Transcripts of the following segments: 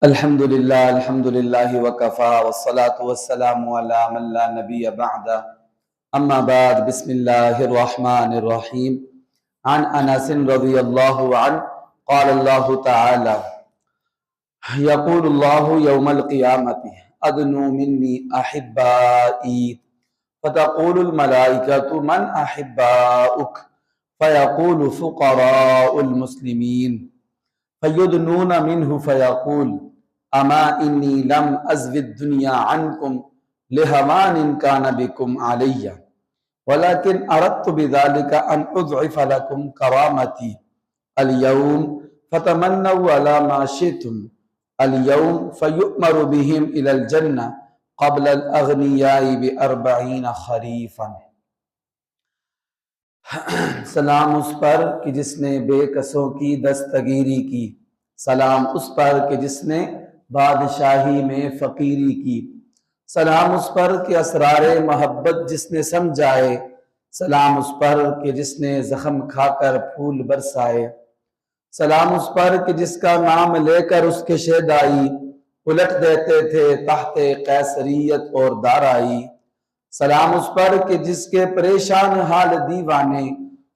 الحمد للہ وکفا والصلاة والسلام علی من لا نبی بعد اما بعد بسم اللہ الرحمن الرحیم عن انس رضی اللہ عنہ قال اللہ تعالی یقول اللہ یوم القیامت ادنو منی احبائی فتقول الملائکۃ من احباؤک فیقول فقراء المسلمین فیدنون منہ فیقول اما انی لم ازو الدنیا عنکم لہوان کان بکم علی ولکن اردت بذلک ان اضعف لکم کرامتی اليوم فتمنوا علی ما شئتم اليوم فیؤمر بهم الى الجنہ قبل الاغنیاء ب40 خریفا۔ سلام اس پر کہ جس نے بے کسوں کی دستگیری کی، سلام اس پر کہ جس نے بادشاہی میں فقیری کی، سلام اس پر کہ اسرار محبت جس نے سمجھائے، سلام اس پر کہ جس نے زخم کھا کر پھول برسائے، سلام اس پر کہ جس کا نام لے کر اس کے شیدائی الٹ دیتے تھے تحت قیصریت اور دارائی، سلام اس پر کہ جس کے پریشان حال دیوانے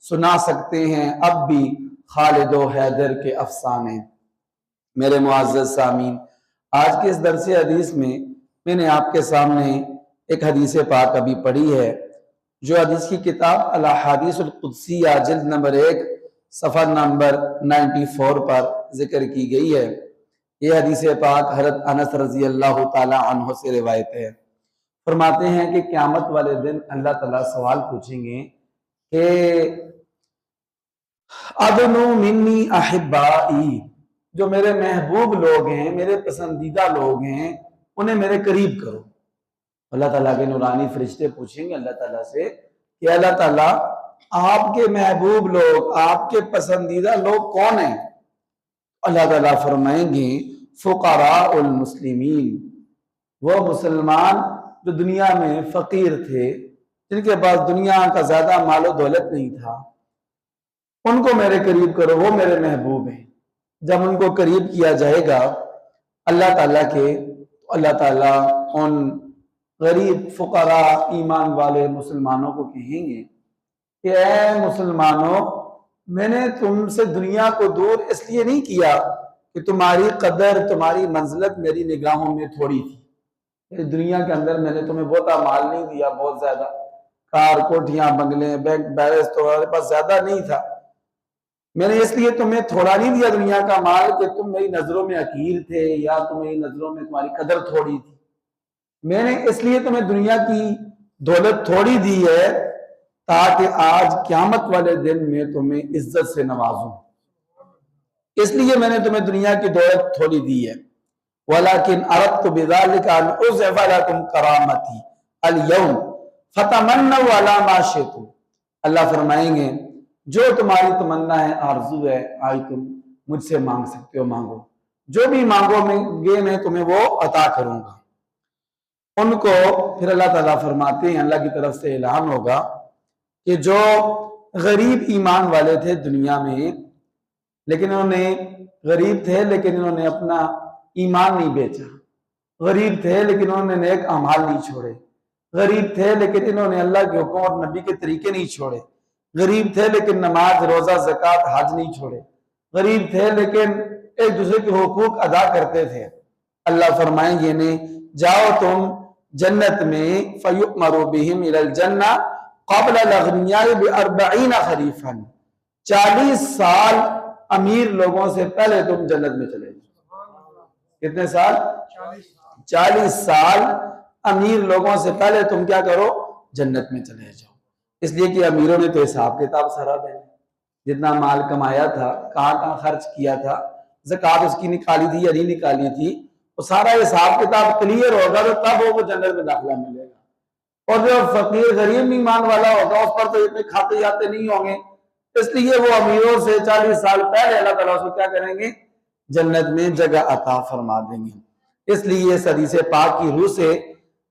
سنا سکتے ہیں اب بھی خالد و حیدر کے افسانے۔ میرے معزز سامعین، آج کے اس درس حدیث میں نے آپ کے سامنے ایک حدیث پاک ابھی پڑھی ہے، جو حدیث کی کتاب الاحادیث القدسیہ جلد نمبر 1 صفحہ نمبر 94 پر ذکر کی گئی ہے۔ یہ حدیث پاک حضرت انس رضی اللہ تعالی عنہ سے روایت ہے۔ فرماتے ہیں کہ قیامت والے دن اللہ تعالیٰ سوال پوچھیں گے کہ ادنو منی احبائی، جو میرے محبوب لوگ ہیں، میرے پسندیدہ لوگ ہیں، انہیں میرے قریب کرو۔ اللہ تعالیٰ کے نورانی فرشتے پوچھیں گے اللہ تعالیٰ سے کہ اللہ تعالیٰ آپ کے محبوب لوگ، آپ کے پسندیدہ لوگ کون ہیں؟ اللہ تعالیٰ فرمائیں گے فقراء المسلمین، وہ مسلمان جو دنیا میں فقیر تھے، جن کے پاس دنیا کا زیادہ مال و دولت نہیں تھا، ان کو میرے قریب کرو، وہ میرے محبوب ہیں۔ جب ان کو قریب کیا جائے گا اللہ تعالیٰ کے، تو اللہ تعالیٰ ان غریب فقراء ایمان والے مسلمانوں کو کہیں گے کہ اے مسلمانوں، میں نے تم سے دنیا کو دور اس لیے نہیں کیا کہ تمہاری قدر، تمہاری منزلت میری نگاہوں میں تھوڑی تھی۔ دنیا کے اندر میں نے تمہیں بہت مال نہیں دیا، بہت زیادہ کار، کوٹھیاں، بنگلے، بینک بیلنس تمہارے پاس زیادہ نہیں تھا۔ میں نے اس لیے تمہیں تھوڑا نہیں دیا دنیا کا مال کہ تم میری نظروں میں حقیر تھے یا تم میری نظروں میں تمہاری قدر تھوڑی تھی۔ میں نے اس لیے تمہیں دنیا کی دولت تھوڑی دی ہے تاکہ آج قیامت والے دن میں تمہیں عزت سے نوازوں، اس لیے میں نے تمہیں دنیا کی دولت تھوڑی دی ہے۔ وَلَكِنْ أَرَدْتُ بِذَلِكَ أَنْ أُضْعِفَ لَكُمْ كَرَامَتِي الْيَوْمَ فَتَمَنَّوْا عَلَى مَا شِئْتُمْ۔ اللہ فرمائیں گے جو تمہاری تمنا ہے، آرزو ہے، آج تم مجھ سے مانگ سکتے ہو، مانگو، جو بھی مانگو گے میں تمہیں وہ عطا کروں گا۔ ان کو پھر اللہ تعالیٰ فرماتے ہیں، اللہ کی طرف سے اعلان ہوگا کہ جو غریب ایمان والے تھے دنیا میں، لیکن غریب تھے لیکن انہوں نے اپنا ایمان نہیں بیچا، غریب تھے لیکن انہوں نے نیک اعمال نہیں چھوڑے، غریب تھے لیکن انہوں نے اللہ کے حکم اور نبی کے طریقے نہیں چھوڑے، غریب تھے لیکن نماز، روزہ، زکوٰۃ، حج نہیں چھوڑے، غریب تھے لیکن ایک دوسرے کے حقوق ادا کرتے تھے۔ اللہ فرمائیں گے انہیں جاؤ تم جنت میں، فَيُؤْمَرُ بِهِمْ إِلَى الْجَنَّةِ قَبْلَ الْأَغْنِيَاءِ ب40 خریفا، 40 سال امیر لوگوں سے پہلے تم جنت میں چلے جاؤ۔ کتنے سال؟ 40 سال امیر لوگوں سے پہلے تم کیا کرو؟ جنت میں چلے جاؤ۔ اس لیے کہ امیروں نے تو حساب کتاب سارا دینا، جتنا مال کمایا تھا، کہاں کہاں خرچ کیا تھا، زکوٰۃ اس کی نکالی تھی یا نہیں نکالی تھی، وہ سارا حساب کتاب کلیئر ہوگا تو تب وہ جنت میں داخلہ ملے گا۔ اور جو فقیر غریب ایمان والا ہوگا اس پر تو اتنے کھاتے جاتے نہیں ہوں گے، اس لیے وہ امیروں سے 40 سال پہلے اللہ تعالیٰ اس کو کیا کریں گے؟ جنت میں جگہ عطا فرما دیں گے۔ اس لیے اس حدیث پاک کی روح سے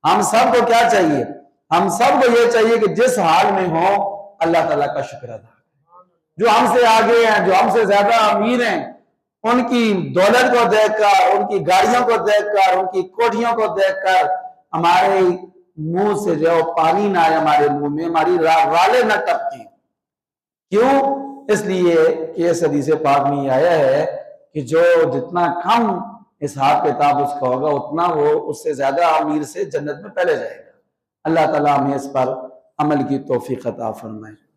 ہم سب کو کیا چاہیے؟ ہم سب کو یہ چاہیے کہ جس حال میں ہو اللہ تعالیٰ کا شکر ادا کریں۔ جو ہم سے آگے ہیں، جو ہم سے زیادہ امیر ہیں، ان کی دولت کو دیکھ کر، ان کی گاڑیوں کو دیکھ کر، ان کی کوٹھیوں کو دیکھ کر ہمارے منہ سے جو پانی نہ آئے، ہمارے منہ میں ہماری رالیں نہ ٹپکیں۔ کیوں؟ اس لیے کہ اس حدیث پاک میں یہ آیا ہے کہ جو جتنا کم حساب کتاب اس کا ہوگا اتنا وہ اس سے زیادہ امیر سے جنت میں پہلے جائے گا۔ اللہ تعالیٰ ہمیں اس پر عمل کی توفیق عطا فرمائے۔